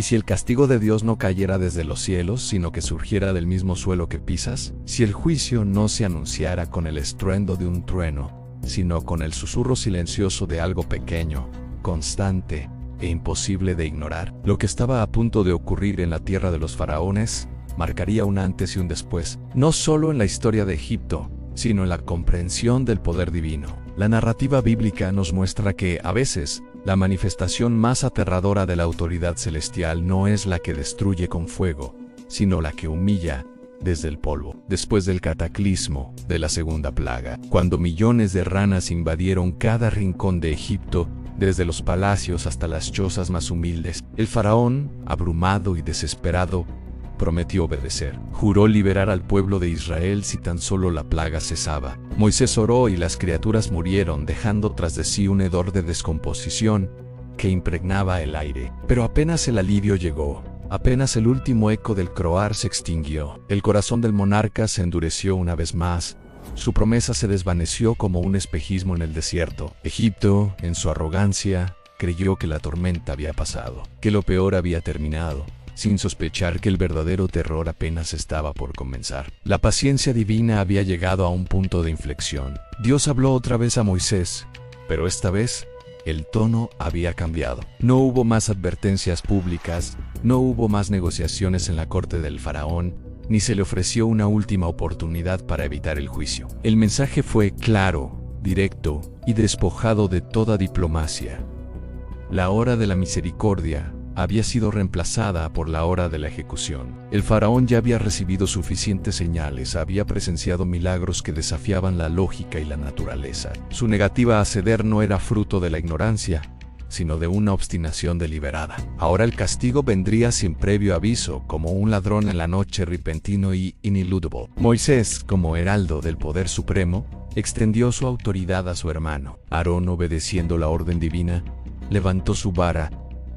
¿Y si el castigo de Dios no cayera desde los cielos, sino que surgiera del mismo suelo que pisas? Si el juicio no se anunciara con el estruendo de un trueno, sino con el susurro silencioso de algo pequeño, constante e imposible de ignorar. Lo que estaba a punto de ocurrir en la tierra de los faraones marcaría un antes y un después, no solo en la historia de Egipto, sino en la comprensión del poder divino. La narrativa bíblica nos muestra que, a veces, la manifestación más aterradora de la autoridad celestial no es la que destruye con fuego, sino la que humilla desde el polvo. Después del cataclismo de la segunda plaga, cuando millones de ranas invadieron cada rincón de Egipto, desde los palacios hasta las chozas más humildes, el faraón, abrumado y desesperado, prometió obedecer. Juró liberar al pueblo de Israel si tan solo la plaga cesaba. Moisés oró y las criaturas murieron, dejando tras de sí un hedor de descomposición que impregnaba el aire. Pero apenas el alivio llegó, apenas el último eco del croar se extinguió, el corazón del monarca se endureció una vez más. Su promesa se desvaneció como un espejismo en el desierto. Egipto, en su arrogancia, creyó que la tormenta había pasado, que lo peor había terminado, sin sospechar que el verdadero terror apenas estaba por comenzar. La paciencia divina había llegado a un punto de inflexión. Dios habló otra vez a Moisés, pero esta vez el tono había cambiado. No hubo más advertencias públicas, no hubo más negociaciones en la corte del faraón, ni se le ofreció una última oportunidad para evitar el juicio. El mensaje fue claro, directo y despojado de toda diplomacia. La hora de la misericordia había sido reemplazada por la hora de la ejecución. El faraón ya había recibido suficientes señales, había presenciado milagros que desafiaban la lógica y la naturaleza. Su negativa a ceder no era fruto de la ignorancia, sino de una obstinación deliberada. Ahora el castigo vendría sin previo aviso, como un ladrón en la noche, repentino y ineludible. Moisés, como heraldo del poder supremo, extendió su autoridad a su hermano. Aarón, obedeciendo la orden divina, levantó su vara,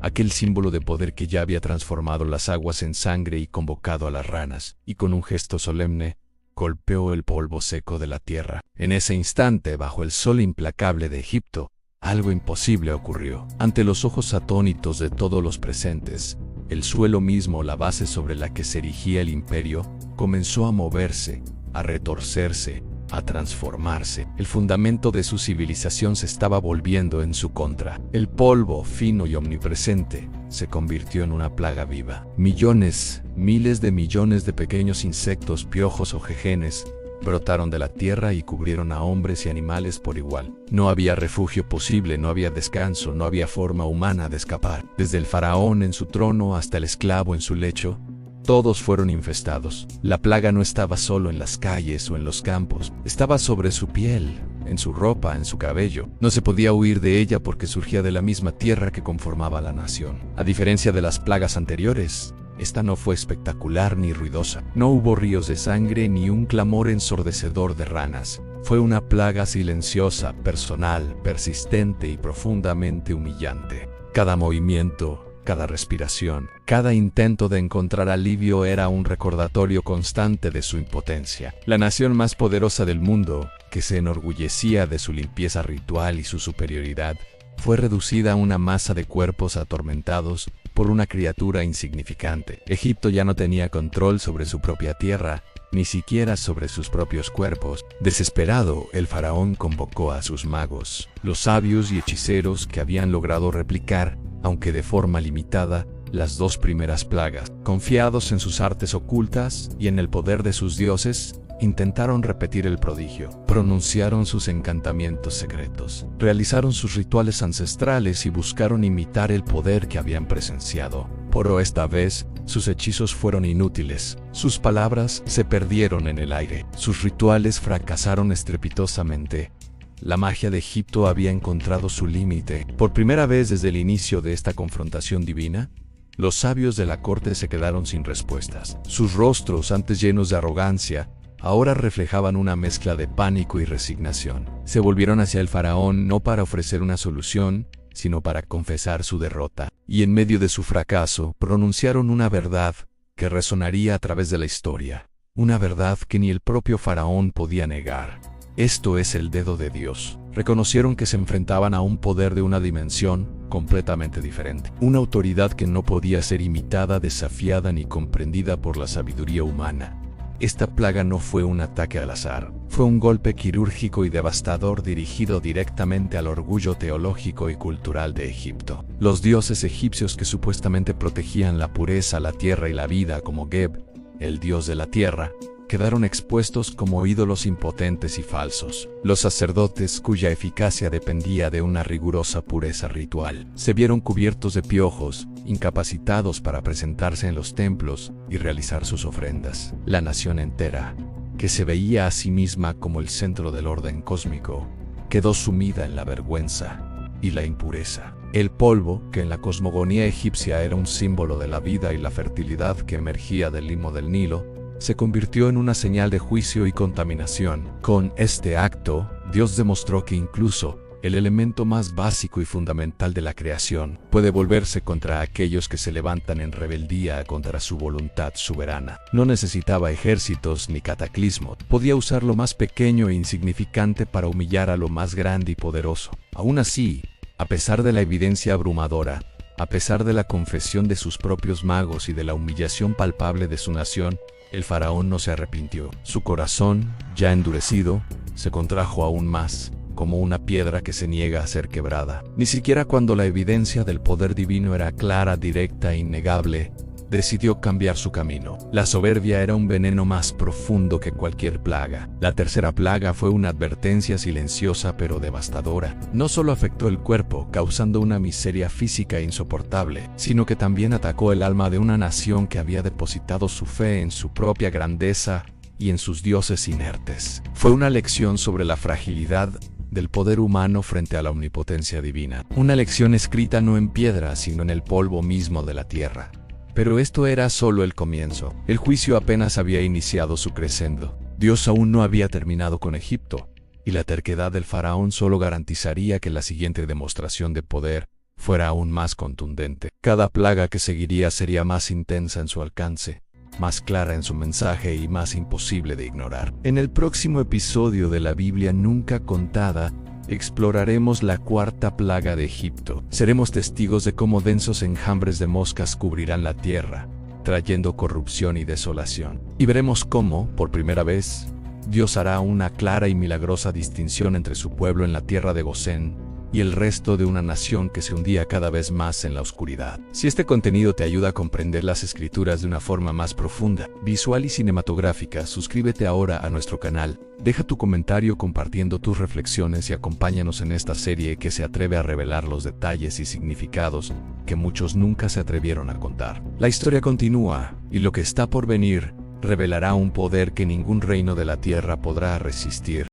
aquel símbolo de poder que ya había transformado las aguas en sangre y convocado a las ranas, y con un gesto solemne, golpeó el polvo seco de la tierra. En ese instante, bajo el sol implacable de Egipto, algo imposible ocurrió. Ante los ojos atónitos de todos los presentes, el suelo mismo, la base sobre la que se erigía el imperio, comenzó a moverse, a retorcerse, a transformarse. El fundamento de su civilización se estaba volviendo en su contra. El polvo, fino y omnipresente, se convirtió en una plaga viva. Millones, miles de millones de pequeños insectos, piojos o jejenes brotaron de la tierra y cubrieron a hombres y animales por igual. No había refugio posible, no había descanso, no había forma humana de escapar. Desde el faraón en su trono hasta el esclavo en su lecho, todos fueron infestados. La plaga no estaba solo en las calles o en los campos, estaba sobre su piel, en su ropa, en su cabello. No se podía huir de ella porque surgía de la misma tierra que conformaba la nación. A diferencia de las plagas anteriores, esta no fue espectacular ni ruidosa. No hubo ríos de sangre ni un clamor ensordecedor de ranas. Fue una plaga silenciosa, personal, persistente y profundamente humillante. Cada movimiento, cada respiración, cada intento de encontrar alivio era un recordatorio constante de su impotencia. La nación más poderosa del mundo, que se enorgullecía de su limpieza ritual y su superioridad, fue reducida a una masa de cuerpos atormentados por una criatura insignificante. Egipto ya no tenía control sobre su propia tierra, ni siquiera sobre sus propios cuerpos. Desesperado, el faraón convocó a sus magos, los sabios y hechiceros que habían logrado replicar, aunque de forma limitada, las dos primeras plagas. Confiados en sus artes ocultas y en el poder de sus dioses, intentaron repetir el prodigio. Pronunciaron sus encantamientos secretos, realizaron sus rituales ancestrales y buscaron imitar el poder que habían presenciado. Pero esta vez, sus hechizos fueron inútiles. Sus palabras se perdieron en el aire. Sus rituales fracasaron estrepitosamente. La magia de Egipto había encontrado su límite. Por primera vez desde el inicio de esta confrontación divina, los sabios de la corte se quedaron sin respuestas. Sus rostros, antes llenos de arrogancia, ahora reflejaban una mezcla de pánico y resignación. Se volvieron hacia el faraón no para ofrecer una solución, sino para confesar su derrota. Y en medio de su fracaso, pronunciaron una verdad que resonaría a través de la historia. Una verdad que ni el propio faraón podía negar. Esto es el dedo de Dios. Reconocieron que se enfrentaban a un poder de una dimensión completamente diferente. Una autoridad que no podía ser imitada, desafiada ni comprendida por la sabiduría humana. Esta plaga no fue un ataque al azar, fue un golpe quirúrgico y devastador dirigido directamente al orgullo teológico y cultural de Egipto. Los dioses egipcios que supuestamente protegían la pureza, la tierra y la vida, como Geb, el dios de la tierra, quedaron expuestos como ídolos impotentes y falsos. Los sacerdotes, cuya eficacia dependía de una rigurosa pureza ritual, se vieron cubiertos de piojos, incapacitados para presentarse en los templos y realizar sus ofrendas. La nación entera, que se veía a sí misma como el centro del orden cósmico, quedó sumida en la vergüenza y la impureza. El polvo, que en la cosmogonía egipcia era un símbolo de la vida y la fertilidad que emergía del limo del Nilo, se convirtió en una señal de juicio y contaminación. Con este acto, Dios demostró que incluso el elemento más básico y fundamental de la creación puede volverse contra aquellos que se levantan en rebeldía contra su voluntad soberana. No necesitaba ejércitos ni cataclismos, podía usar lo más pequeño e insignificante para humillar a lo más grande y poderoso. Aún así, a pesar de la evidencia abrumadora, a pesar de la confesión de sus propios magos y de la humillación palpable de su nación, el faraón no se arrepintió. Su corazón, ya endurecido, se contrajo aún más, como una piedra que se niega a ser quebrada. Ni siquiera cuando la evidencia del poder divino era clara, directa e innegable, decidió cambiar su camino. La soberbia era un veneno más profundo que cualquier plaga. La tercera plaga fue una advertencia silenciosa pero devastadora. No solo afectó el cuerpo, causando una miseria física insoportable, sino que también atacó el alma de una nación que había depositado su fe en su propia grandeza y en sus dioses inertes. Fue una lección sobre la fragilidad del poder humano frente a la omnipotencia divina. Una lección escrita no en piedra, sino en el polvo mismo de la tierra. Pero esto era solo el comienzo. El juicio apenas había iniciado su crescendo. Dios aún no había terminado con Egipto, y la terquedad del faraón solo garantizaría que la siguiente demostración de poder fuera aún más contundente. Cada plaga que seguiría sería más intensa en su alcance, más clara en su mensaje y más imposible de ignorar. En el próximo episodio de la Biblia nunca contada, exploraremos la cuarta plaga de Egipto. Seremos testigos de cómo densos enjambres de moscas cubrirán la tierra, trayendo corrupción y desolación. Y veremos cómo, por primera vez, Dios hará una clara y milagrosa distinción entre su pueblo en la tierra de Gosén y el resto de una nación que se hundía cada vez más en la oscuridad. Si este contenido te ayuda a comprender las escrituras de una forma más profunda, visual y cinematográfica, suscríbete ahora a nuestro canal, deja tu comentario compartiendo tus reflexiones y acompáñanos en esta serie que se atreve a revelar los detalles y significados que muchos nunca se atrevieron a contar. La historia continúa, y lo que está por venir revelará un poder que ningún reino de la tierra podrá resistir.